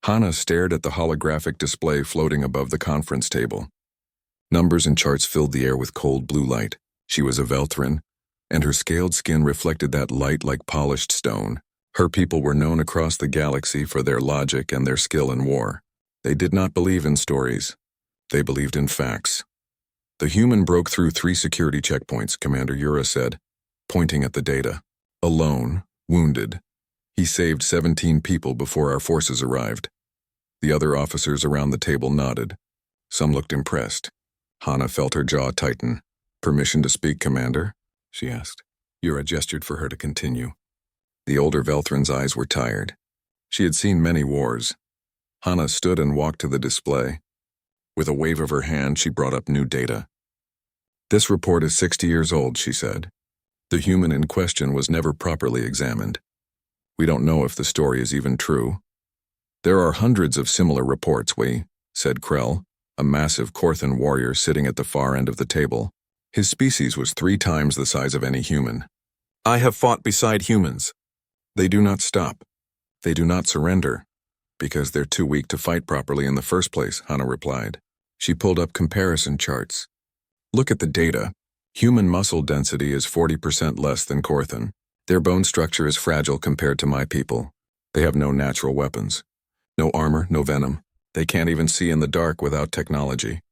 Hana stared at the holographic display floating above the conference table. Numbers and charts filled the air with cold blue light. She was a Veltran, and her scaled skin reflected that light like polished stone. Her people were known across the galaxy for their logic and their skill in war. They did not believe in stories. They believed in facts. The human broke through 3 security checkpoints, Commander Yura said, pointing at the data. Alone, wounded. He saved 17 people before our forces arrived. The other officers around the table nodded. Some looked impressed. Hana felt her jaw tighten. "Permission to speak, Commander?" she asked. Yura gestured for her to continue. The older Velthran's eyes were tired. She had seen many wars. Hana stood and walked to the display. With a wave of her hand, she brought up new data. "This report is 60 years old," she said. "The human in question was never properly examined. We don't know if the story is even true." "There are hundreds of similar reports, said Krell, a massive Korthan warrior sitting at the far end of the table. His species was 3 times the size of any human. "I have fought beside humans. They do not stop. They do not surrender, because they're too weak to fight properly in the first place," Hana replied. She pulled up comparison charts. "Look at the data. Human muscle density is 40% less than Korthan. Their bone structure is fragile compared to my people. They have no natural weapons. No armor, no venom. They can't even see in the dark without technology."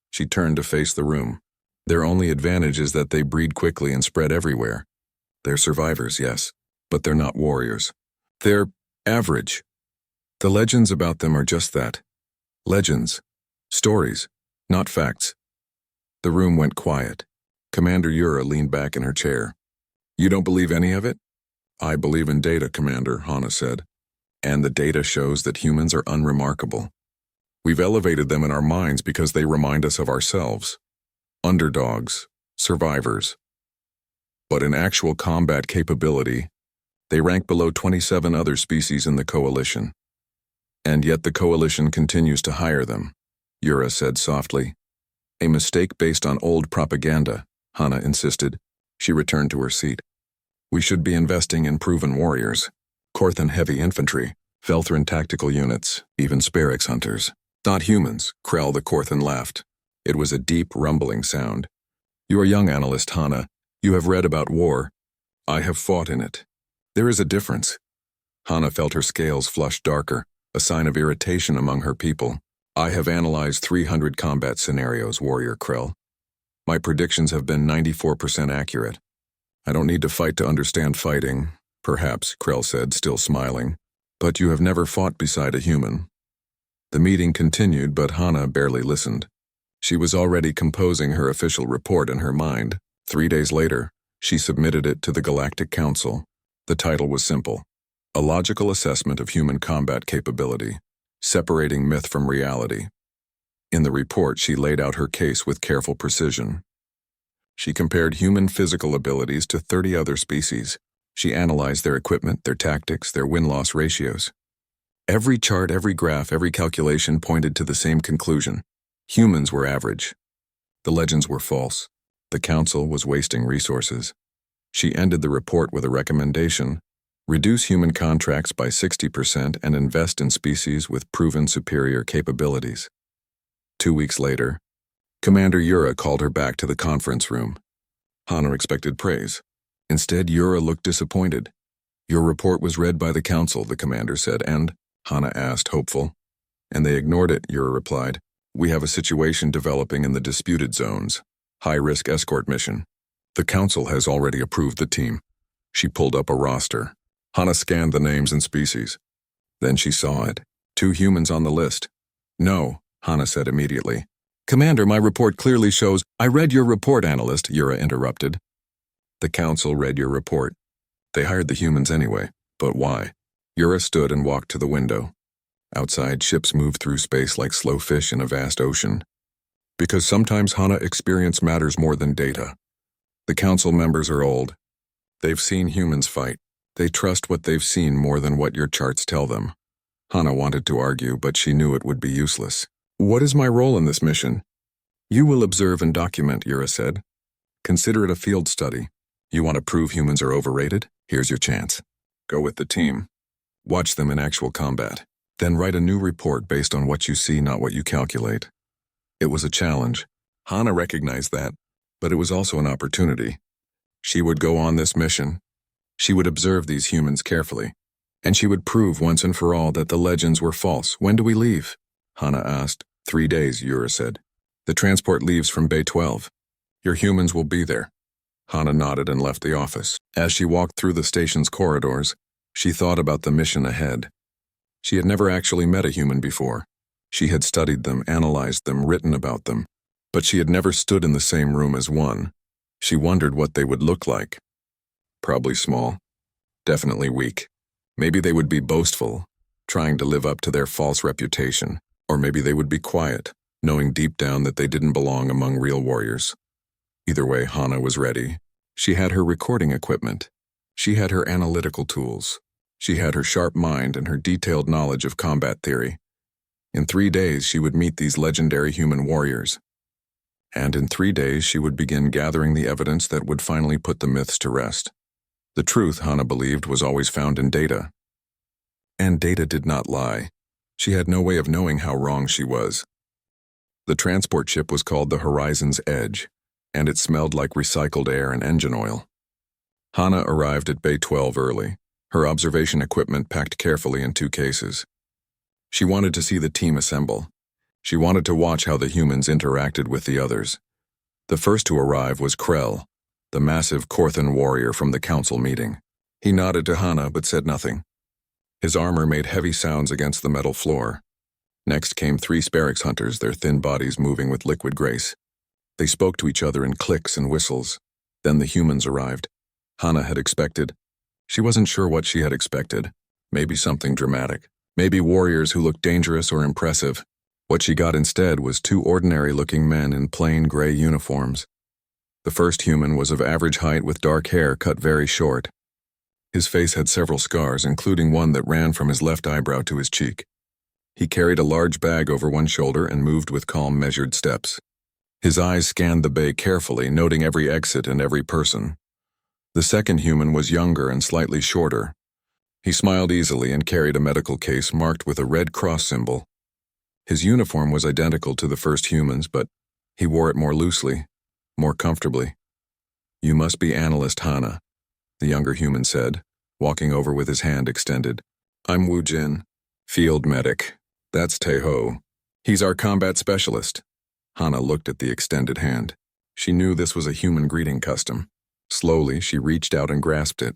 She turned to face the room. "Their only advantage is that they breed quickly and spread everywhere. They're survivors, yes, but they're not warriors. They're average. The legends about them are just that. Legends. Stories, not facts." The room went quiet. Commander Yura leaned back in her chair. "You don't believe any of it?" "I believe in data, Commander," Hana said. "And the data shows that humans are unremarkable. We've elevated them in our minds because they remind us of ourselves. Underdogs, survivors. But in actual combat capability, they rank below 27 other species in the Coalition. And yet the Coalition continues to hire them," Yura said softly. "A mistake based on old propaganda," Hana insisted. She returned to her seat. "We should be investing in proven warriors. Korthan heavy infantry, Velthran tactical units, even Sparix hunters. Not humans," Krell the Korthan laughed. It was a deep, rumbling sound. "You are young, analyst Hana. You have read about war. I have fought in it. There is a difference." Hana felt her scales flush darker, a sign of irritation among her people. "I have analyzed 300 combat scenarios, Warrior Krell. My predictions have been 94% accurate. I don't need to fight to understand fighting, perhaps," Krell said, still smiling. "But you have never fought beside a human." The meeting continued, but Hana barely listened. She was already composing her official report in her mind. 3 days later, she submitted it to the Galactic Council. The title was simple: A Logical Assessment of Human Combat Capability, Separating Myth from Reality. In the report, she laid out her case with careful precision. She compared human physical abilities to 30 other species. She analyzed their equipment, their tactics, their win-loss ratios. Every chart, every graph, every calculation pointed to the same conclusion. Humans were average. The legends were false. The Council was wasting resources. She ended the report with a recommendation: reduce human contracts by 60% and invest in species with proven superior capabilities. 2 weeks later, Commander Yura called her back to the conference room. Hana expected praise. Instead, Yura looked disappointed. "Your report was read by the Council," the commander said, "and?" Hana asked, hopeful. "And they ignored it," Yura replied. "We have a situation developing in the disputed zones. High-risk escort mission. The Council has already approved the team." She pulled up a roster. Hana scanned the names and species. Then she saw it. 2 humans on the list. "No," Hana said immediately. "Commander, my report clearly shows—" "I read your report, analyst," Yura interrupted. "The Council read your report. They hired the humans anyway. But why?" Yura stood and walked to the window. Outside, ships moved through space like slow fish in a vast ocean. "Because sometimes, Hana, experience matters more than data. The Council members are old. They've seen humans fight. They trust what they've seen more than what your charts tell them." Hana wanted to argue, but she knew it would be useless. "What is my role in this mission?" "You will observe and document," Yura said. "Consider it a field study. You want to prove humans are overrated? Here's your chance. Go with the team. Watch them in actual combat. Then write a new report based on what you see, not what you calculate. It was a challenge. Hana recognized that, but it was also an opportunity. She would go on this mission. She would observe these humans carefully, and she would prove once and for all that the legends were false. When do we leave? Hana asked. 3 days, Yura said. The transport leaves from Bay 12. Your humans will be there. Hana nodded and left the office. As she walked through the station's corridors, she thought about the mission ahead. She had never actually met a human before. She had studied them, analyzed them, written about them, but she had never stood in the same room as one. She wondered what they would look like. Probably small. Definitely weak. Maybe they would be boastful, trying to live up to their false reputation. Or maybe they would be quiet, knowing deep down that they didn't belong among real warriors. Either way, Hana was ready. She had her recording equipment. She had her analytical tools. She had her sharp mind and her detailed knowledge of combat theory. In 3 days, she would meet these legendary human warriors. And in 3 days, she would begin gathering the evidence that would finally put the myths to rest. The truth, Hana believed, was always found in data. And data did not lie. She had no way of knowing how wrong she was. The transport ship was called the Horizon's Edge, and it smelled like recycled air and engine oil. Hana arrived at Bay 12 early, her observation equipment packed carefully in 2 cases. She wanted to see the team assemble. She wanted to watch how the humans interacted with the others. The first to arrive was Krell, the massive Korthan warrior from the council meeting. He nodded to Hana but said nothing. His armor made heavy sounds against the metal floor. Next came 3 Sparix hunters, their thin bodies moving with liquid grace. They spoke to each other in clicks and whistles. Then the humans arrived. Hana had expected. She wasn't sure what she had expected. Maybe something dramatic. Maybe warriors who looked dangerous or impressive. What she got instead was 2 ordinary-looking men in plain gray uniforms. The first human was of average height with dark hair cut very short. His face had several scars, including one that ran from his left eyebrow to his cheek. He carried a large bag over one shoulder and moved with calm, measured steps. His eyes scanned the bay carefully, noting every exit and every person. The second human was younger and slightly shorter. He smiled easily and carried a medical case marked with a red cross symbol. His uniform was identical to the first human's, but he wore it more loosely, more comfortably. You must be Analyst Hana, the younger human said, walking over with his hand extended. I'm Wu Jin, field medic. That's Taeho. He's our combat specialist. Hana looked at the extended hand. She knew this was a human greeting custom. Slowly, she reached out and grasped it.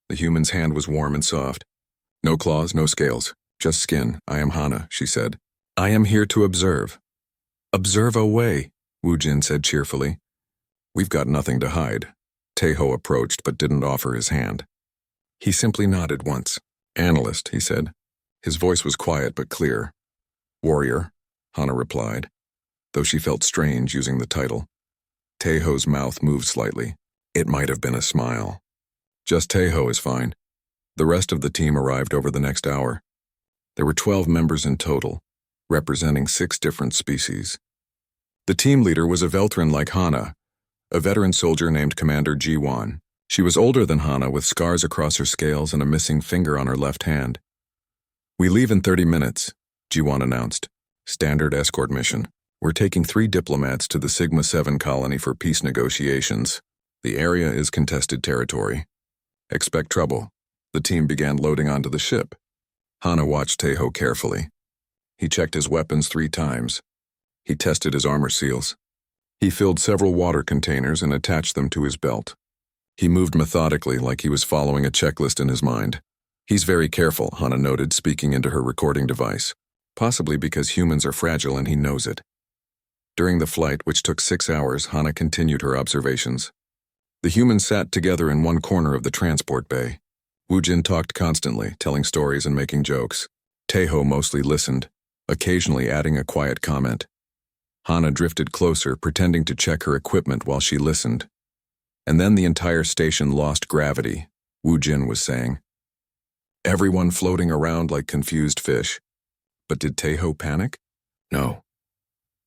The human's hand was warm and soft. No claws, no scales, just skin. I am Hana, she said. I am here to observe. Observe away, Wu Jin said cheerfully. We've got nothing to hide. Taeho approached but didn't offer his hand. He simply nodded once. Analyst, he said. His voice was quiet but clear. Warrior, Hana replied, though she felt strange using the title. Taeho's mouth moved slightly. It might have been a smile. Just Taeho is fine. The rest of the team arrived over the next hour. There were 12 members in total, representing 6 different species. The team leader was a Veltran like Hana, a veteran soldier named Commander Jiwan. She was older than Hana with scars across her scales and a missing finger on her left hand. We leave in 30 minutes, Jiwan announced. Standard escort mission. We're taking 3 diplomats to the Sigma-7 colony for peace negotiations. The area is contested territory. Expect trouble. The team began loading onto the ship. Hana watched Taeho carefully. He checked his weapons 3 times. He tested his armor seals. He filled several water containers and attached them to his belt. He moved methodically like he was following a checklist in his mind. He's very careful, Hana noted, speaking into her recording device. Possibly because humans are fragile and he knows it. During the flight, which took 6 hours, Hana continued her observations. The humans sat together in one corner of the transport bay. Wu Jin talked constantly, telling stories and making jokes. Taeho mostly listened, occasionally adding a quiet comment. Hana drifted closer, pretending to check her equipment while she listened. And then the entire station lost gravity, Wu Jin was saying. Everyone floating around like confused fish. But did Taeho panic? No.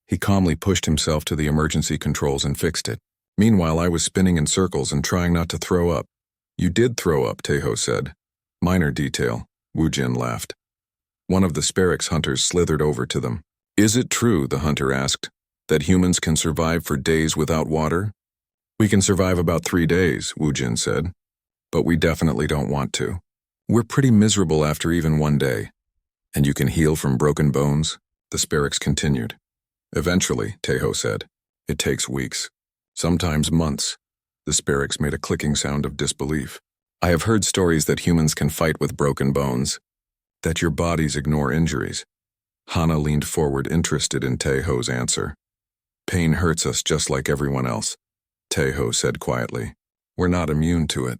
He calmly pushed himself to the emergency controls and fixed it. Meanwhile, I was spinning in circles and trying not to throw up. You did throw up, Taeho said. Minor detail, Wu Jin laughed. One of the Sparix hunters slithered over to them. "Is it true," the hunter asked, "that humans can survive for days without water?" "We can survive about 3 days," Wu Jin said. "But we definitely don't want to. We're pretty miserable after even 1 day." "And you can heal from broken bones?" the Sparix continued. "Eventually," Teho said. "It takes weeks. Sometimes months." The Sparix made a clicking sound of disbelief. "I have heard stories that humans can fight with broken bones. That your bodies ignore injuries." Hana leaned forward, interested in Teho's answer. "Pain hurts us just like everyone else," Teho said quietly. "We're not immune to it.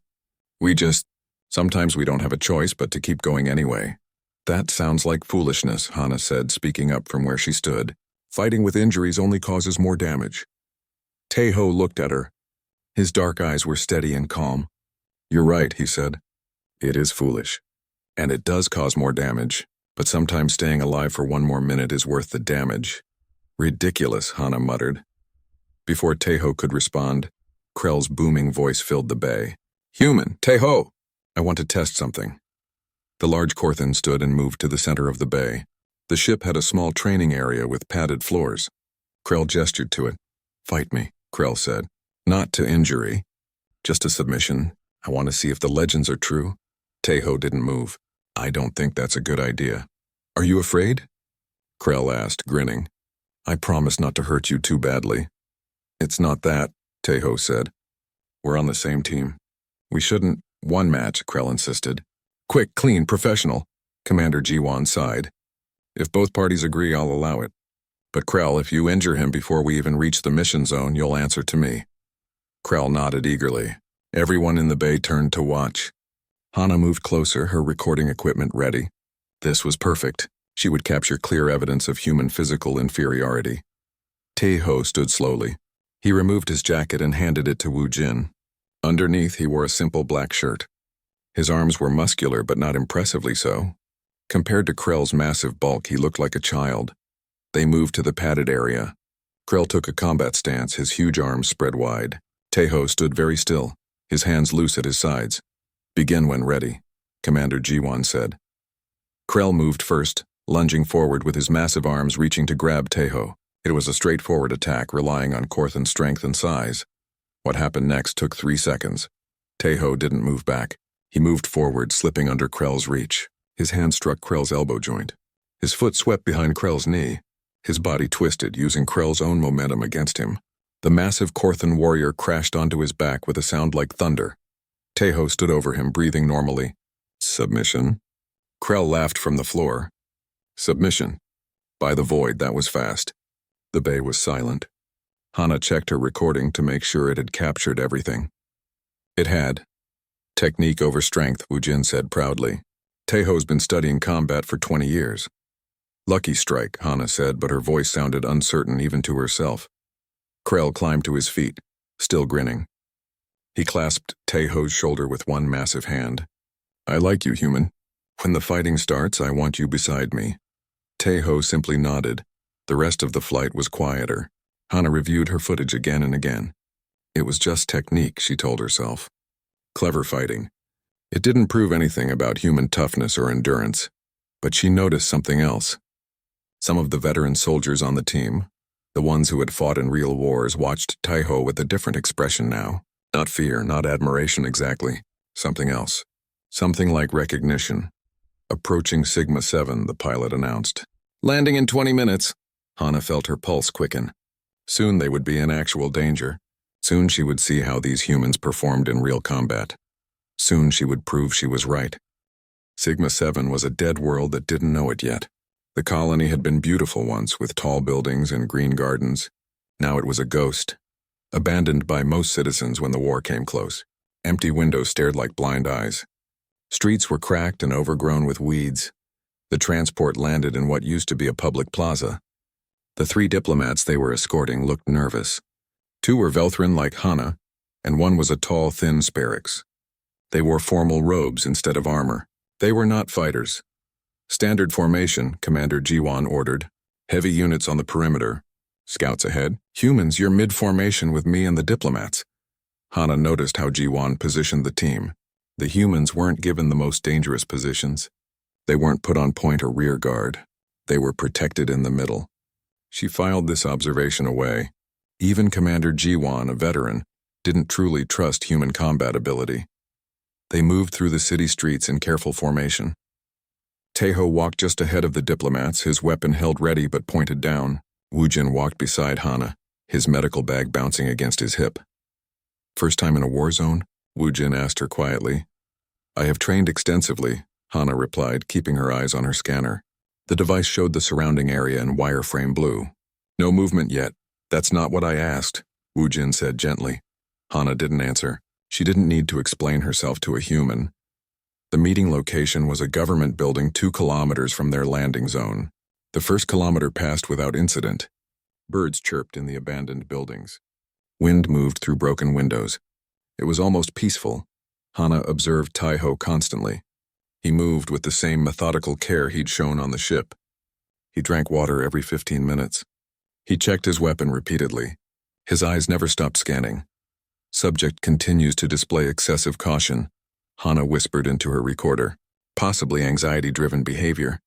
Sometimes we don't have a choice but to keep going anyway." "That sounds like foolishness," Hana said, speaking up from where she stood. "Fighting with injuries only causes more damage." Teho looked at her. His dark eyes were steady and calm. "You're right," he said. "It is foolish. And it does cause more damage, but sometimes staying alive for 1 more minute is worth the damage." "Ridiculous," Hana muttered. Before Teho could respond, Krell's booming voice filled the bay. "Human, Teho! I want to test something." The large Korthan stood and moved to the center of the bay. The ship had a small training area with padded floors. Krell gestured to it. "Fight me," Krell said. "Not to injury. Just a submission. I want to see if the legends are true." Teho didn't move. "I don't think that's a good idea." "Are you afraid?" Krell asked, grinning. "I promise not to hurt you too badly." "It's not that," Teho said. "We're on the same team. We shouldn't." "One match," Krell insisted. "Quick, clean, professional," Commander Jiwan sighed. "If both parties agree, I'll allow it. But Krell, if you injure him before we even reach the mission zone, you'll answer to me." Krell nodded eagerly. Everyone in the bay turned to watch. Hana moved closer, her recording equipment ready. This was perfect. She would capture clear evidence of human physical inferiority. Teho stood slowly. He removed his jacket and handed it to Wu Jin. Underneath, he wore a simple black shirt. His arms were muscular, but not impressively so. Compared to Krell's massive bulk, he looked like a child. They moved to the padded area. Krell took a combat stance, his huge arms spread wide. Teho stood very still, his hands loose at his sides. "Begin when ready," Commander Jiwan said. Krell moved first, lunging forward with his massive arms reaching to grab Teho. It was a straightforward attack, relying on Korthan's strength and size. What happened next took 3 seconds. Teho didn't move back. He moved forward, slipping under Krell's reach. His hand struck Krell's elbow joint. His foot swept behind Krell's knee. His body twisted, using Krell's own momentum against him. The massive Korthan warrior crashed onto his back with a sound like thunder. Teho stood over him, breathing normally. "Submission?" Krell laughed from the floor. "Submission. By the void, that was fast." The bay was silent. Hana checked her recording to make sure it had captured everything. It had. "Technique over strength," Wu Jin said proudly. "Teho's been studying combat for 20 years. "Lucky strike," Hana said, but her voice sounded uncertain even to herself. Krell climbed to his feet, still grinning. He clasped Teho's shoulder with one massive hand. "I like you, human. When the fighting starts, I want you beside me." Teho simply nodded. The rest of the flight was quieter. Hana reviewed her footage again and again. It was just technique, she told herself. Clever fighting. It didn't prove anything about human toughness or endurance, but she noticed something else. Some of the veteran soldiers on the team, the ones who had fought in real wars, watched Teho with a different expression now. Not fear, not admiration exactly. Something else. Something like recognition. Approaching Sigma 7, the pilot announced. "Landing in 20 minutes. Hana felt her pulse quicken. Soon they would be in actual danger. Soon she would see how these humans performed in real combat. Soon she would prove she was right. Sigma 7 was a dead world that didn't know it yet. The colony had been beautiful once, with tall buildings and green gardens. Now it was a ghost, abandoned by most citizens when the war came close. Empty windows stared like blind eyes. Streets were cracked and overgrown with weeds. The transport landed in what used to be a public plaza. The 3 diplomats they were escorting looked nervous. 2 were Velthrin like Hana, and 1 was a tall, thin Sparix. They wore formal robes instead of armor. They were not fighters. "Standard formation," Commander Jiwan ordered. "Heavy units on the perimeter. Scouts ahead. Humans, you're mid-formation with me and the diplomats." Hana noticed how Jiwan positioned the team. The humans weren't given the most dangerous positions. They weren't put on point or rear guard. They were protected in the middle. She filed this observation away. Even Commander Jiwon, a veteran, didn't truly trust human combat ability. They moved through the city streets in careful formation. Taeho walked just ahead of the diplomats, his weapon held ready but pointed down. Woojin walked beside Hana, his medical bag bouncing against his hip. "First time in a war zone?" Woojin asked her quietly. "I have trained extensively," Hana replied, keeping her eyes on her scanner. The device showed the surrounding area in wireframe blue. "No movement yet. That's not what I asked," Woojin said gently. Hana didn't answer. She didn't need to explain herself to a human. The meeting location was a government building 2 kilometers from their landing zone. The first kilometer passed without incident. Birds chirped in the abandoned buildings. Wind moved through broken windows. It was almost peaceful. Hana observed Taeho constantly. He moved with the same methodical care he'd shown on the ship. He drank water every 15 minutes. He checked his weapon repeatedly. His eyes never stopped scanning. "Subject continues to display excessive caution," Hana whispered into her recorder. "Possibly anxiety-driven behavior,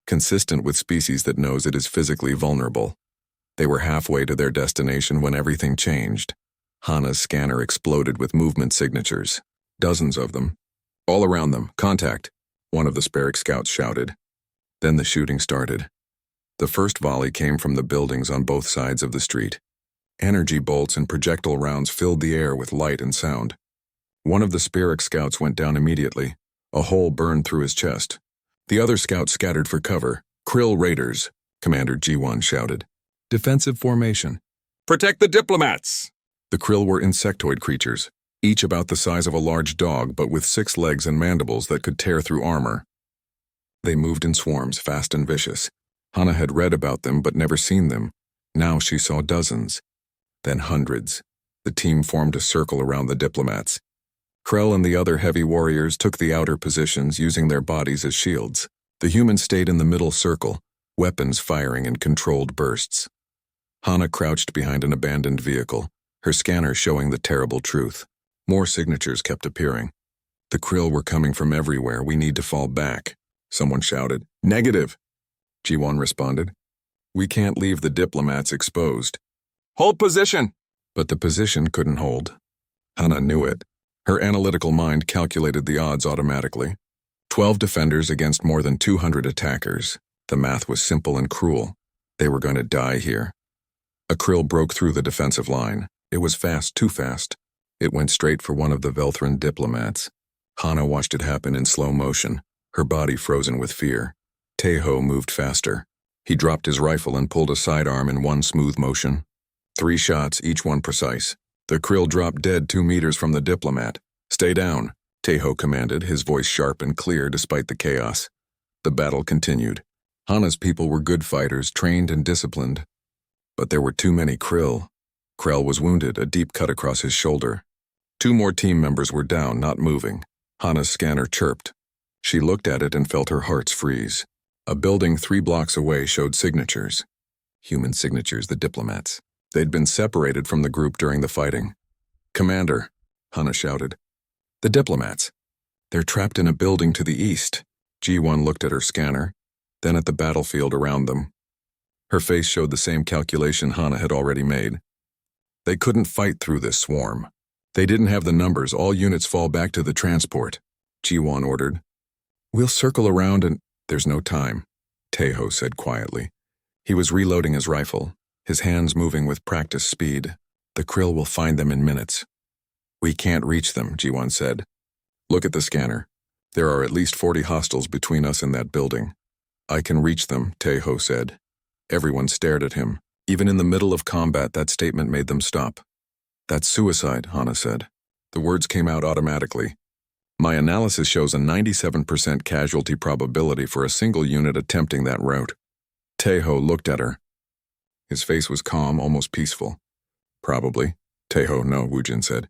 consistent with species that knows it is physically vulnerable." They were halfway to their destination when everything changed. Hana's scanner exploded with movement signatures. Dozens of them. "All around them. Contact," one of the Sparrow scouts shouted. Then the shooting started. The first volley came from the buildings on both sides of the street. Energy bolts and projectile rounds filled the air with light and sound. One of the Sparrow scouts went down immediately. A hole burned through his chest. The other scouts scattered for cover. "Krill Raiders," Commander G1 shouted. "Defensive formation. Protect the diplomats!" The Krill were insectoid creatures, each about the size of a large dog but with 6 legs and mandibles that could tear through armor. They moved in swarms, fast and vicious. Hana had read about them but never seen them. Now she saw dozens. Then hundreds. The team formed a circle around the diplomats. Krell and the other heavy warriors took the outer positions, using their bodies as shields. The humans stayed in the middle circle, weapons firing in controlled bursts. Hana crouched behind an abandoned vehicle, her scanner showing the terrible truth. More signatures kept appearing. "The Krill were coming from everywhere. We need to fall back," someone shouted. "Negative," G1 responded. "We can't leave the diplomats exposed." "Hold position!" But the position couldn't hold. Hana knew it. Her analytical mind calculated the odds automatically. 12 defenders against more than 200 attackers. The math was simple and cruel. They were going to die here. A Krill broke through the defensive line. It was fast, too fast. It went straight for one of the Velthran diplomats. Hana watched it happen in slow motion, her body frozen with fear. Taeho moved faster. He dropped his rifle and pulled a sidearm in one smooth motion. 3 shots, each one precise. The Krill dropped dead 2 meters from the diplomat. "Stay down," Taeho commanded, his voice sharp and clear despite the chaos. The battle continued. Hana's people were good fighters, trained and disciplined. But there were too many Krill. Krell was wounded, a deep cut across his shoulder. 2 more team members were down, not moving. Hana's scanner chirped. She looked at it and felt her hearts freeze. A building 3 blocks away showed signatures. Human signatures, the diplomats. They'd been separated from the group during the fighting. "Commander," Hana shouted. "The diplomats. They're trapped in a building to the east." G1 looked at her scanner, then at the battlefield around them. Her face showed the same calculation Hana had already made. "They couldn't fight through this swarm. They didn't have the numbers. All units fall back to the transport," G1 ordered. "We'll circle around and—" "There's no time," Taeho said quietly. He was reloading his rifle, his hands moving with practiced speed. "The Krill will find them in minutes." "We can't reach them," G1 said. "Look at the scanner. There are at least 40 hostiles between us and that building." "I can reach them," Taeho said. Everyone stared at him. Even in the middle of combat, that statement made them stop. "That's suicide," Hana said. The words came out automatically. "My analysis shows a 97% casualty probability for a single unit attempting that route." Taeho looked at her. His face was calm, almost peaceful. "Probably." "Taeho, no," Woojin said.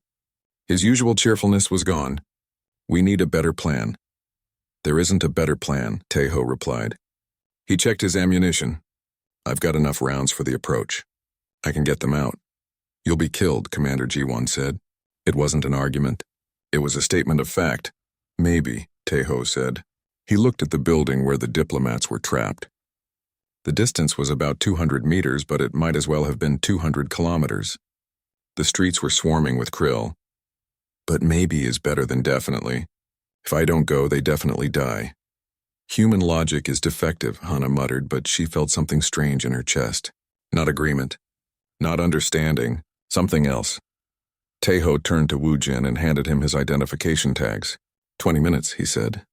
His usual cheerfulness was gone. "We need a better plan." "There isn't a better plan," Taeho replied. He checked his ammunition. "I've got enough rounds for the approach. I can get them out." "You'll be killed," Commander G1 said. It wasn't an argument. It was a statement of fact. "Maybe," Taeho said. He looked at the building where the diplomats were trapped. The distance was about 200 meters, but it might as well have been 200 kilometers. The streets were swarming with krill. But maybe is better than definitely. If I don't go, they definitely die. Human logic is defective, Hana muttered, but she felt something strange in her chest. Not agreement. Not understanding. Something else. Taeho turned to Woojin and handed him his identification tags. 20 minutes, he said.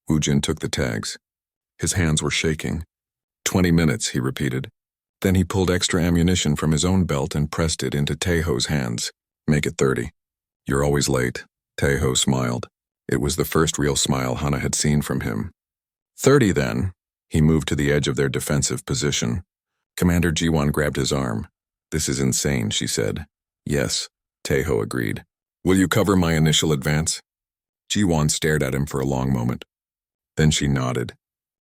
Woojin took the tags. His hands were shaking. 20 minutes, he repeated. Then he pulled extra ammunition from his own belt and pressed it into Taeho's hands. Make it 30. You're always late. Taeho smiled. It was the first real smile Hana had seen from him. 30 then. He moved to the edge of their defensive position. Commander Jiwon grabbed his arm. This is insane, she said. Yes, Taeho agreed. Will you cover my initial advance? Jiwon stared at him for a long moment. Then she nodded.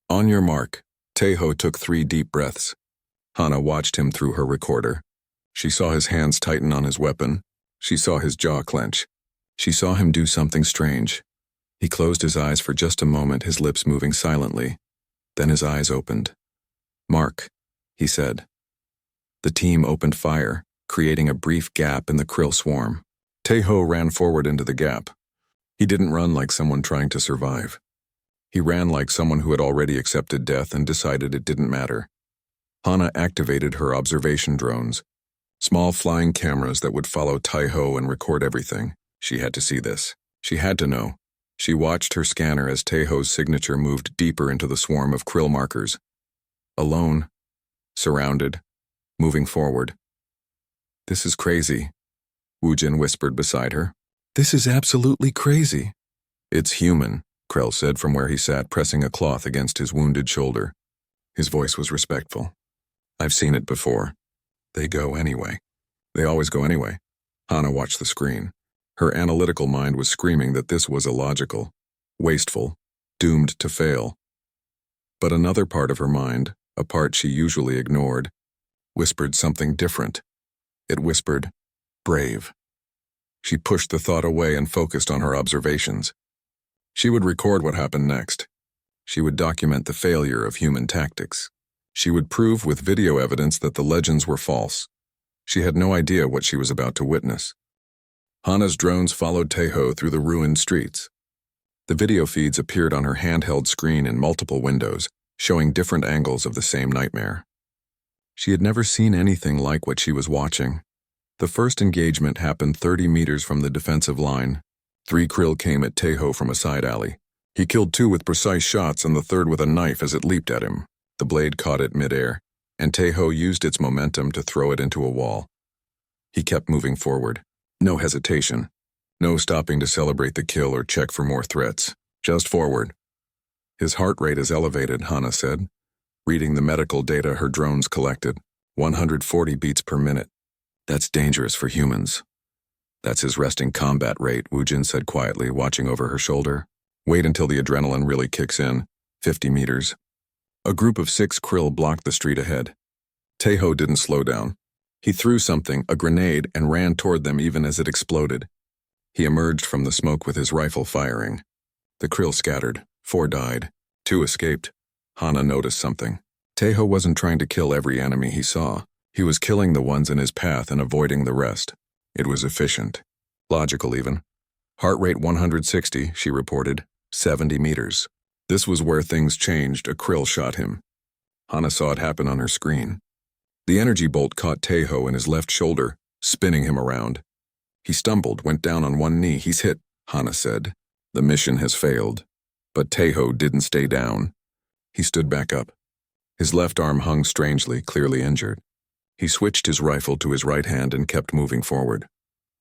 On your mark. Taeho took 3 deep breaths. Hana watched him through her recorder. She saw his hands tighten on his weapon. She saw his jaw clench. She saw him do something strange. He closed his eyes for just a moment, his lips moving silently. Then his eyes opened. Mark, he said. The team opened fire, creating a brief gap in the krill swarm. Taeho ran forward into the gap. He didn't run like someone trying to survive. He ran like someone who had already accepted death and decided it didn't matter. Hana activated her observation drones, small flying cameras that would follow Taeho and record everything. She had to see this. She had to know. She watched her scanner as Taeho's signature moved deeper into the swarm of krill markers. Alone, surrounded, moving forward. This is crazy, Woojin whispered beside her. This is absolutely crazy. It's human, Krell said from where he sat, pressing a cloth against his wounded shoulder. His voice was respectful. I've seen it before. They go anyway. They always go anyway. Hana watched the screen. Her analytical mind was screaming that this was illogical, wasteful, doomed to fail. But another part of her mind, a part she usually ignored, whispered something different. It whispered, brave. She pushed the thought away and focused on her observations. She would record what happened next. She would document the failure of human tactics. She would prove with video evidence that the legends were false. She had no idea what she was about to witness. Hana's drones followed Taeho through the ruined streets. The video feeds appeared on her handheld screen in multiple windows, showing different angles of the same nightmare. She had never seen anything like what she was watching. The first engagement happened 30 meters from the defensive line. 3 krill came at Taeho from a side alley. He killed 2 with precise shots and the third with a knife as it leaped at him. The blade caught it midair, and Taeho used its momentum to throw it into a wall. He kept moving forward. No hesitation. No stopping to celebrate the kill or check for more threats. Just forward. His heart rate is elevated, Hana said, reading the medical data her drones collected. 140 beats per minute. That's dangerous for humans. That's his resting combat rate, Woojin said quietly, watching over her shoulder. Wait until the adrenaline really kicks in. 50 meters. A group of 6 krill blocked the street ahead. Taeho didn't slow down. He threw something, a grenade, and ran toward them even as it exploded. He emerged from the smoke with his rifle firing. The krill scattered. 4 died. 2 escaped. Hana noticed something. Taeho wasn't trying to kill every enemy he saw. He was killing the ones in his path and avoiding the rest. It was efficient. Logical even. Heart rate 160, she reported. 70 meters. This was where things changed. A krill shot him. Hana saw it happen on her screen. The energy bolt caught Taeho in his left shoulder, spinning him around. He stumbled, went down on one knee. He's hit, Hana said. The mission has failed. But Taeho didn't stay down. He stood back up. His left arm hung strangely, clearly injured. He switched his rifle to his right hand and kept moving forward.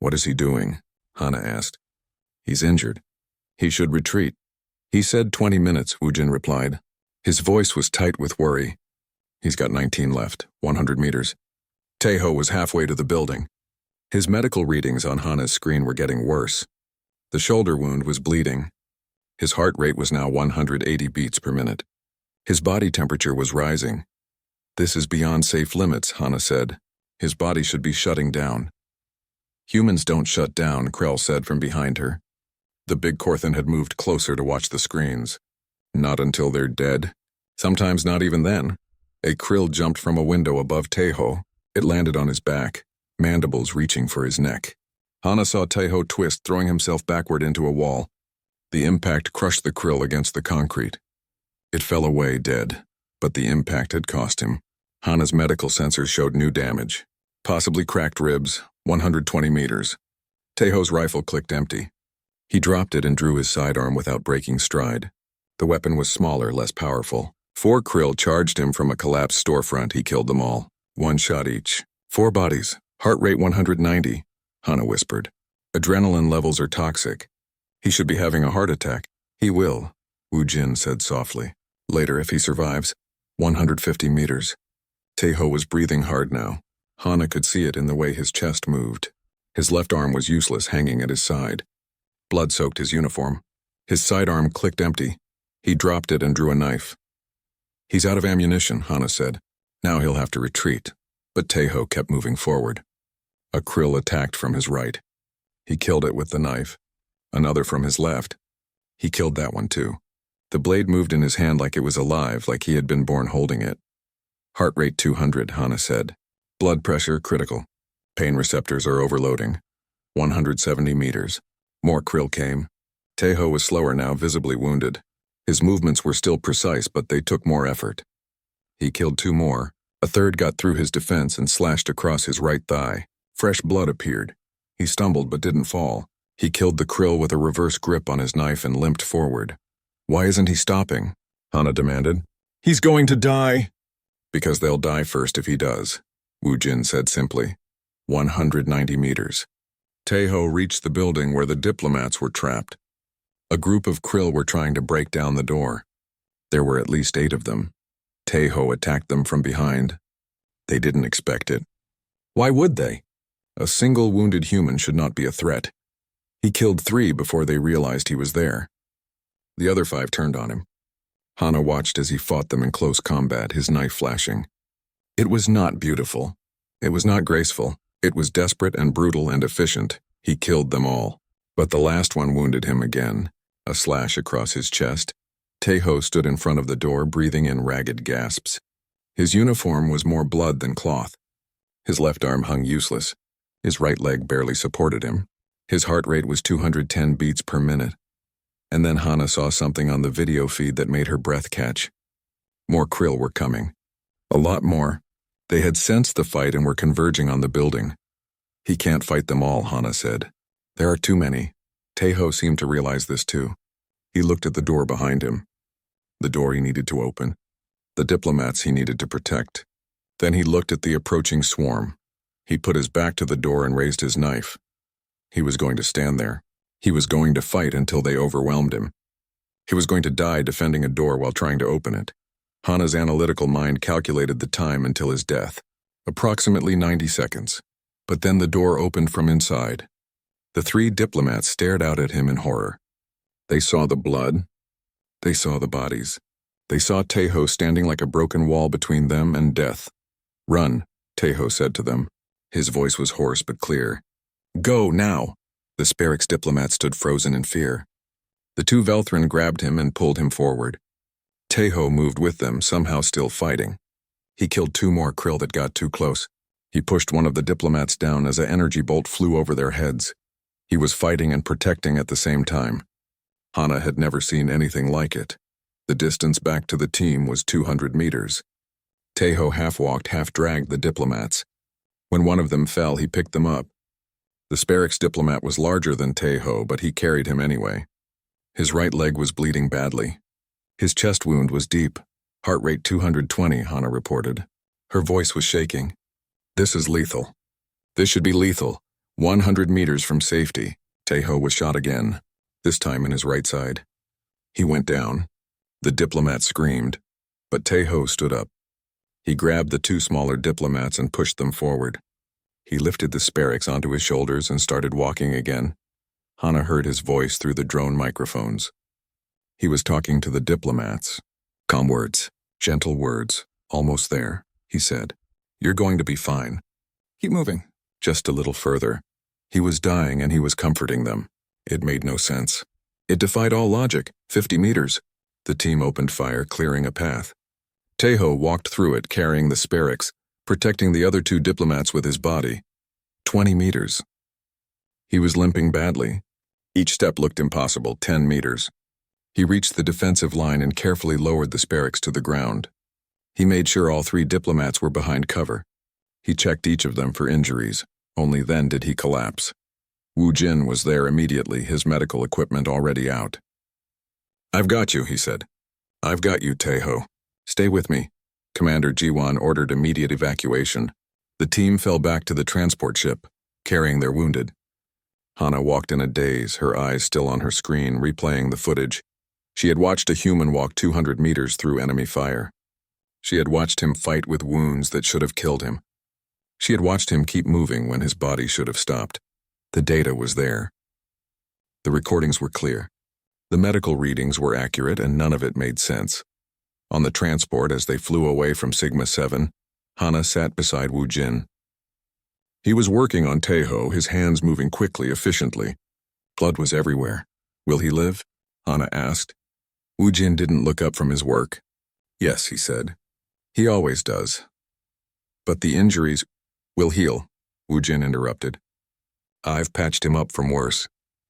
What is he doing? Hana asked. He's injured. He should retreat. He said 20 minutes, Woojin replied. His voice was tight with worry. He's got 19 left, 100 meters. Taeho was halfway to the building. His medical readings on Hana's screen were getting worse. The shoulder wound was bleeding. His heart rate was now 180 beats per minute. His body temperature was rising. This is beyond safe limits, Hana said. His body should be shutting down. Humans don't shut down, Krell said from behind her. The big Korthan had moved closer to watch the screens. Not until they're dead. Sometimes not even then. A krill jumped from a window above Teho. It landed on his back, mandibles reaching for his neck. Hana saw Teho twist, throwing himself backward into a wall. The impact crushed the krill against the concrete. It fell away dead, but the impact had cost him. Hana's medical sensors showed new damage. Possibly cracked ribs, 120 meters. Teho's rifle clicked empty. He dropped it and drew his sidearm without breaking stride. The weapon was smaller, less powerful. 4 krill charged him from a collapsed storefront. He killed them all. 1 shot each. 4 bodies. Heart rate 190, Hana whispered. Adrenaline levels are toxic. He should be having a heart attack. He will, Wu Jin said softly. Later, if he survives. 150 meters. Teho was breathing hard now. Hana could see it in the way his chest moved. His left arm was useless, hanging at his side. Blood soaked his uniform. His sidearm clicked empty. He dropped it and drew a knife. He's out of ammunition, Hana said. Now he'll have to retreat. But Teho kept moving forward. A krill attacked from his right. He killed it with the knife. Another from his left. He killed that one too. The blade moved in his hand like it was alive, like he had been born holding it. Heart rate 200, Hana said. Blood pressure critical. Pain receptors are overloading. 170 meters. More krill came. Teho was slower now, visibly wounded. His movements were still precise, but they took more effort. He killed 2 more. A third got through his defense and slashed across his right thigh. Fresh blood appeared. He stumbled but didn't fall. He killed the krill with a reverse grip on his knife and limped forward. Why isn't he stopping? Hana demanded. He's going to die. Because they'll die first if he does, Wu Jin said simply. 190 meters. Teho reached the building where the diplomats were trapped. A group of krill were trying to break down the door. There were at least 8 of them. Teho attacked them from behind. They didn't expect it. Why would they? A single wounded human should not be a threat. He killed 3 before they realized he was there. The other 5 turned on him. Hana watched as he fought them in close combat, his knife flashing. It was not beautiful. It was not graceful. It was desperate and brutal and efficient. He killed them all. But the last one wounded him again, a slash across his chest. Teho stood in front of the door, breathing in ragged gasps. His uniform was more blood than cloth. His left arm hung useless. His right leg barely supported him. His heart rate was 210 beats per minute. And then Hana saw something on the video feed that made her breath catch. More krill were coming. A lot more. They had sensed the fight and were converging on the building. He can't fight them all, Hana said. There are too many. Teho seemed to realize this too. He looked at the door behind him. The door he needed to open. The diplomats he needed to protect. Then he looked at the approaching swarm. He put his back to the door and raised his knife. He was going to stand there. He was going to fight until they overwhelmed him. He was going to die defending a door while trying to open it. Hana's analytical mind calculated the time until his death. Approximately 90 seconds. But then the door opened from inside. The 3 diplomats stared out at him in horror. They saw the blood. They saw the bodies. They saw Teho standing like a broken wall between them and death. Run, Teho said to them. His voice was hoarse but clear. Go, now! The Space Orcs diplomat stood frozen in fear. The 2 Velthrin grabbed him and pulled him forward. Teho moved with them, somehow still fighting. He killed 2 more krill that got too close. He pushed one of the diplomats down as an energy bolt flew over their heads. He was fighting and protecting at the same time. Hana had never seen anything like it. The distance back to the team was 200 meters. Teho half-walked, half-dragged the diplomats. When one of them fell, he picked them up. The Space Orcs diplomat was larger than Teho, but he carried him anyway. His right leg was bleeding badly. His chest wound was deep. Heart rate 220, Hana reported. Her voice was shaking. This is lethal. This should be lethal. 100 meters from safety. Teho was shot again, this time in his right side. He went down. The diplomat screamed, but Teho stood up. He grabbed the 2 smaller diplomats and pushed them forward. He lifted the Space Orcs onto his shoulders and started walking again. Hana heard his voice through the drone microphones. He was talking to the diplomats. Calm words, gentle words. Almost there, he said. You're going to be fine. Keep moving. Just a little further. He was dying and he was comforting them. It made no sense. It defied all logic. 50 meters. The team opened fire, clearing a path. Tejo walked through it, carrying the Sparix, protecting the other two diplomats with his body. 20 meters. He was limping badly. Each step looked impossible. 10 meters. He reached the defensive line and carefully lowered the Sparix to the ground. He made sure all 3 diplomats were behind cover. He checked each of them for injuries. Only then did he collapse. Wu Jin was there immediately, his medical equipment already out. "I've got you," he said. "I've got you, Tejo. Stay with me." Commander Jiwan ordered immediate evacuation. The team fell back to the transport ship, carrying their wounded. Hana walked in a daze, her eyes still on her screen, replaying the footage. She had watched a human walk 200 meters through enemy fire. She had watched him fight with wounds that should have killed him. She had watched him keep moving when his body should have stopped. The data was there. The recordings were clear. The medical readings were accurate and none of it made sense. On the transport, as they flew away from Sigma 7, Hana sat beside Wu Jin. He was working on Tejo, his hands moving quickly, efficiently. Blood was everywhere. "Will he live?" Hana asked. Wu Jin didn't look up from his work. "Yes," he said. "He always does. But the injuries will heal," Wu Jin interrupted. "I've patched him up from worse.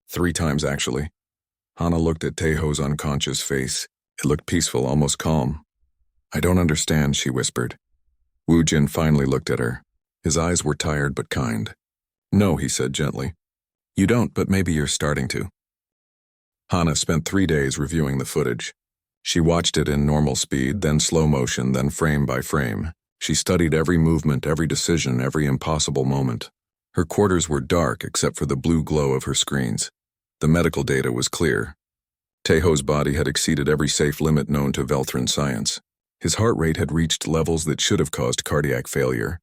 3 times, actually." Hana looked at Tejo's unconscious face. It looked peaceful, almost calm. "I don't understand," she whispered. Wu Jin finally looked at her. His eyes were tired but kind. "No," he said gently. "You don't, but maybe you're starting to." Hana spent 3 days reviewing the footage. She watched it in normal speed, then slow motion, then frame by frame. She studied every movement, every decision, every impossible moment. Her quarters were dark except for the blue glow of her screens. The medical data was clear. Tejo's body had exceeded every safe limit known to Velthran science. His heart rate had reached levels that should have caused cardiac failure.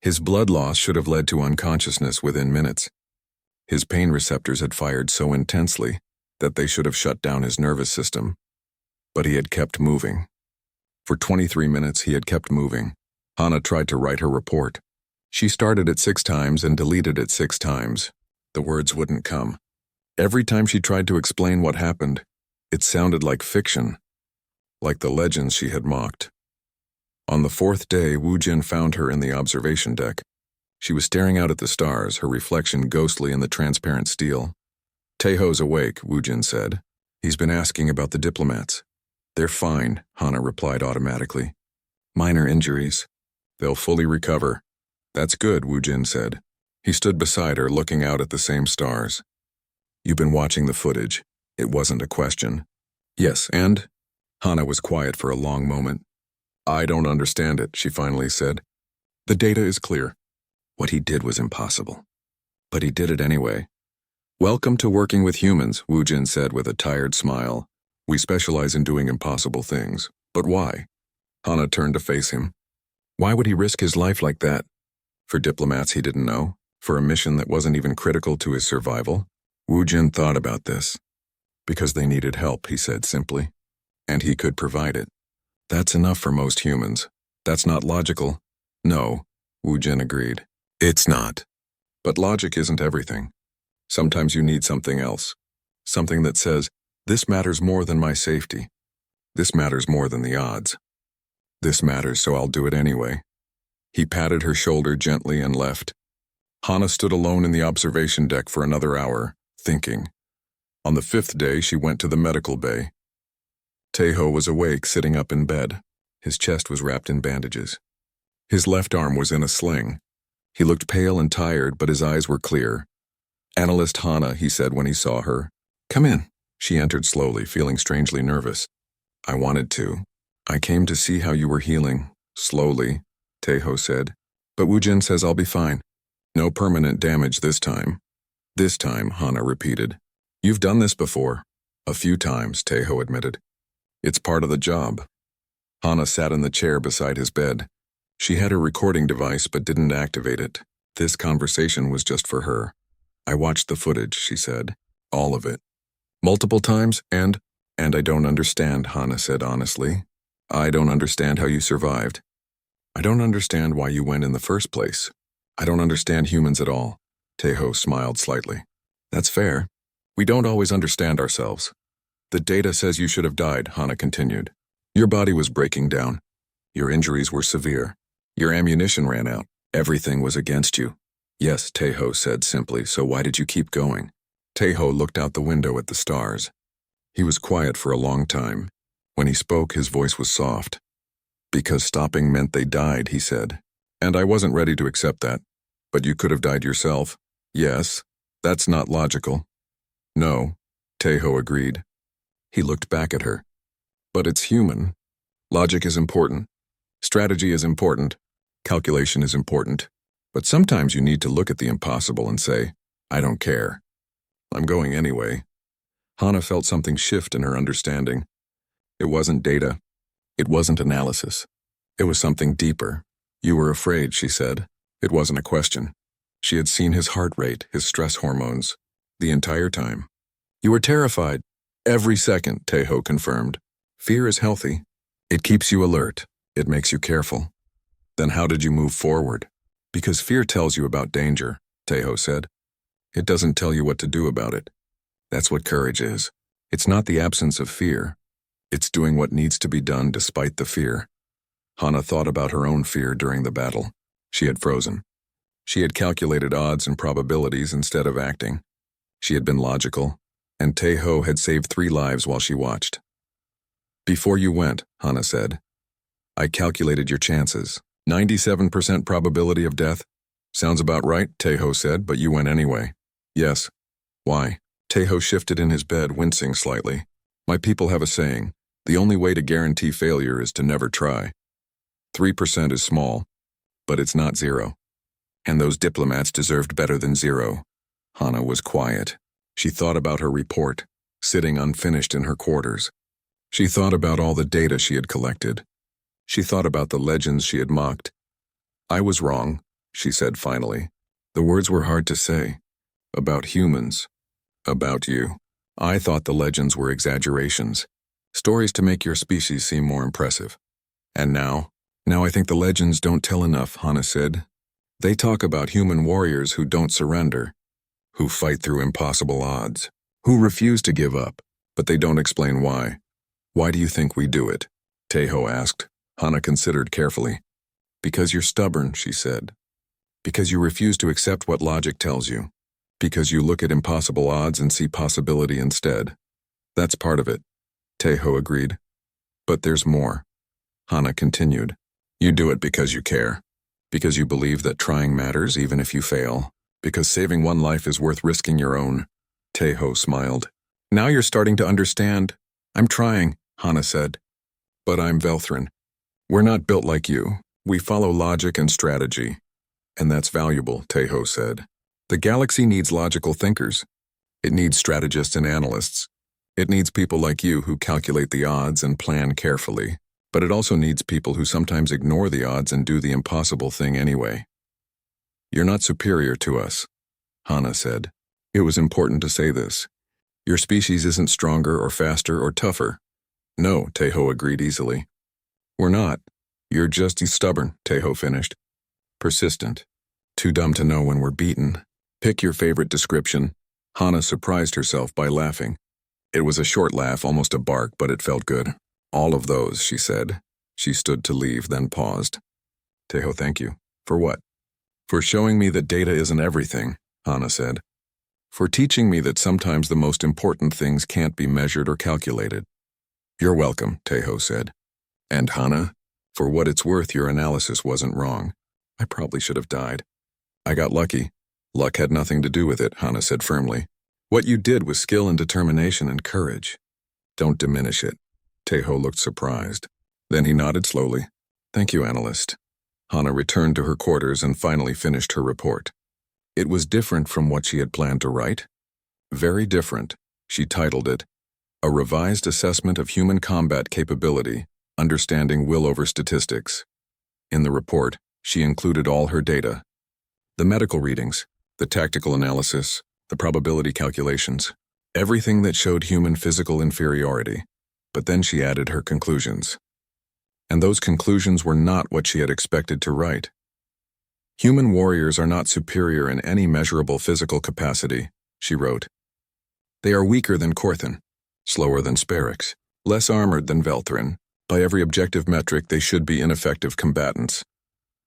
His blood loss should have led to unconsciousness within minutes. His pain receptors had fired so intensely that they should have shut down his nervous system. But he had kept moving. For 23 minutes he had kept moving. Hana tried to write her report. She started it 6 times and deleted it 6 times. The words wouldn't come. Every time she tried to explain what happened, it sounded like fiction, like the legends she had mocked. On the 4th day, Wu Jin found her in the observation deck. She was staring out at the stars, her reflection ghostly in the transparent steel. "Tejo's awake," Wu Jin said. "He's been asking about the diplomats." "They're fine," Hana replied automatically. "Minor injuries. They'll fully recover." "That's good," Wu Jin said. He stood beside her, looking out at the same stars. "You've been watching the footage." It wasn't a question. "Yes, and?" Hana was quiet for a long moment. "I don't understand it," she finally said. "The data is clear. What he did was impossible. But he did it anyway." "Welcome to working with humans," Wu Jin said with a tired smile. "We specialize in doing impossible things. But why?" Hana turned to face him. Why would he risk his life like that? For diplomats he didn't know? For a mission that wasn't even critical to his survival? Wu Jin thought about this. "Because they needed help," he said simply. "And he could provide it. That's enough for most humans. That's not logical." "No," Wu Jin agreed. "It's not. But logic isn't everything. Sometimes you need something else. Something that says, this matters more than my safety. This matters more than the odds. This matters, so I'll do it anyway." He patted her shoulder gently and left. Hana stood alone in the observation deck for another hour, thinking. On the 5th day, she went to the medical bay. Tejo was awake, sitting up in bed. His chest was wrapped in bandages. His left arm was in a sling. He looked pale and tired, but his eyes were clear. "Analyst Hana," he said when he saw her. "Come in." She entered slowly, feeling strangely nervous. "I wanted to. I came to see how you were healing." "Slowly," Tejo said. "But Wu Jin says I'll be fine. No permanent damage this time." "This time," Hana repeated. "You've done this before." "A few times," Tejo admitted. "It's part of the job." Hana sat in the chair beside his bed. She had her recording device but didn't activate it. This conversation was just for her. "I watched the footage," she said. "All of it. Multiple times, and I don't understand," Hana said honestly. "I don't understand how you survived. I don't understand why you went in the first place. I don't understand humans at all." Tejo smiled slightly. "That's fair. We don't always understand ourselves. The data says you should have died, Hana continued. Your body was breaking down. Your injuries were severe. Your ammunition ran out. Everything was against you. Yes, Taeho said simply, so why did you keep going? Taeho looked out the window at the stars. He was quiet for a long time. When he spoke, his voice was soft. Because stopping meant they died, he said. And I wasn't ready to accept that. But you could have died yourself. Yes, that's not logical. No, Taeho agreed. He looked back at her. But it's human. Logic is important. Strategy is important. Calculation is important. But sometimes you need to look at the impossible and say, I don't care. I'm going anyway. Hana felt something shift in her understanding. It wasn't data. It wasn't analysis. It was something deeper. You were afraid, she said. It wasn't a question. She had seen his heart rate, his stress hormones, the entire time. You were terrified. Every second, Taeho confirmed. Fear is healthy. It keeps you alert. It makes you careful. Then how did you move forward? Because fear tells you about danger, Taeho said. It doesn't tell you what to do about it. That's what courage is. It's not the absence of fear. It's doing what needs to be done despite the fear. Hana thought about her own fear during the battle. She had frozen. She had calculated odds and probabilities instead of acting. She had been logical, and Taeho had saved 3 lives while she watched. Before you went, Hana said, I calculated your chances. 97% probability of death. Sounds about right, Taeho said, but you went anyway. Yes. Why? Taeho shifted in his bed, wincing slightly. My people have a saying, the only way to guarantee failure is to never try. 3% is small, but it's not 0. And those diplomats deserved better than 0. Hana was quiet. She thought about her report, sitting unfinished in her quarters. She thought about all the data she had collected. She thought about the legends she had mocked. I was wrong, she said finally. The words were hard to say. About humans. About you. I thought the legends were exaggerations. Stories to make your species seem more impressive. And now I think the legends don't tell enough, Hana said. They talk about human warriors who don't surrender, who fight through impossible odds, who refuse to give up, but they don't explain why. Why do you think we do it? Taeho asked. Hana considered carefully. Because you're stubborn, she said. Because you refuse to accept what logic tells you. Because you look at impossible odds and see possibility instead. That's part of it, Taeho agreed. But there's more. Hana continued. You do it because you care. Because you believe that trying matters even if you fail. Because saving one life is worth risking your own. Taeho smiled. Now you're starting to understand. I'm trying, Hana said. But I'm Velthrin. We're not built like you. We follow logic and strategy. And that's valuable, Taeho said. The galaxy needs logical thinkers. It needs strategists and analysts. It needs people like you who calculate the odds and plan carefully. But it also needs people who sometimes ignore the odds and do the impossible thing anyway. You're not superior to us, Hana said. It was important to say this. Your species isn't stronger or faster or tougher. No, Taeho agreed easily. We're not. You're just stubborn, Taeho finished. Persistent. Too dumb to know when we're beaten. Pick your favorite description. Hana surprised herself by laughing. It was a short laugh, almost a bark, but it felt good. All of those, she said. She stood to leave, then paused. Taeho, thank you. For what? For showing me that data isn't everything, Hana said. For teaching me that sometimes the most important things can't be measured or calculated. You're welcome, Taeho said. And Hana, for what it's worth, your analysis wasn't wrong. I probably should have died. I got lucky. Luck had nothing to do with it, Hana said firmly. What you did was skill and determination and courage. Don't diminish it. Taeho looked surprised. Then he nodded slowly. Thank you, analyst. Hana returned to her quarters and finally finished her report. It was different from what she had planned to write. Very different. She titled it, A Revised Assessment of Human Combat Capability, Understanding Will Over Statistics. In the report, she included all her data. The medical readings, the tactical analysis, the probability calculations, everything that showed human physical inferiority. But then she added her conclusions. And those conclusions were not what she had expected to write. Human warriors are not superior in any measurable physical capacity, she wrote. They are weaker than Korthan, slower than Sparix, less armored than Velthrin. By every objective metric, they should be ineffective combatants.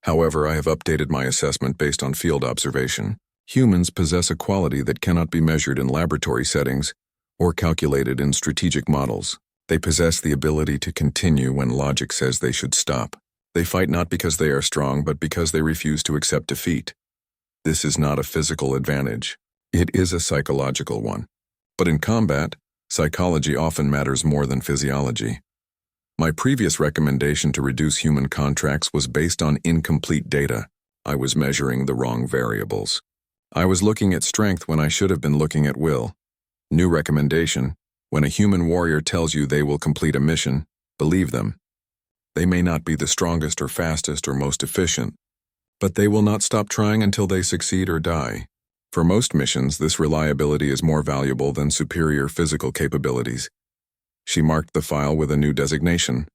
However, I have updated my assessment based on field observation. Humans possess a quality that cannot be measured in laboratory settings or calculated in strategic models. They possess the ability to continue when logic says they should stop. They fight not because they are strong, but because they refuse to accept defeat. This is not a physical advantage. It is a psychological one. But in combat, psychology often matters more than physiology. My previous recommendation to reduce human contracts was based on incomplete data. I was measuring the wrong variables. I was looking at strength when I should have been looking at will. New recommendation: when a human warrior tells you they will complete a mission, believe them. They may not be the strongest or fastest or most efficient, but they will not stop trying until they succeed or die. For most missions, this reliability is more valuable than superior physical capabilities. She marked the file with a new designation: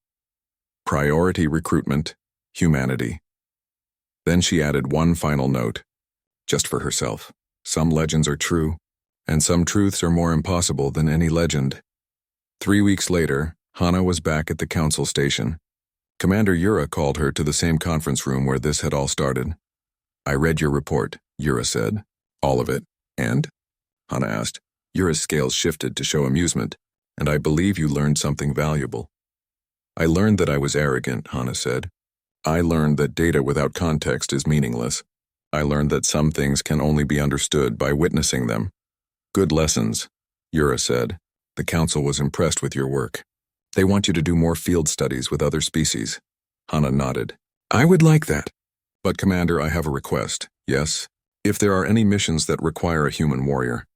Priority Recruitment, Humanity. Then she added one final note, just for herself. Some legends are true, and some truths are more impossible than any legend. 3 weeks later, Hana was back at the council station. Commander Yura called her to the same conference room where this had all started. "I read your report," Yura said. "All of it. And?" Hana asked. Yura's scales shifted to show amusement. "And I believe you learned something valuable." "I learned that I was arrogant," Hana said. "I learned that data without context is meaningless. I learned that some things can only be understood by witnessing them." "Good lessons," Yura said. "The council was impressed with your work. They want you to do more field studies with other species." Hana nodded. "I would like that. But Commander, I have a request. Yes? If there are any missions that require a human warrior,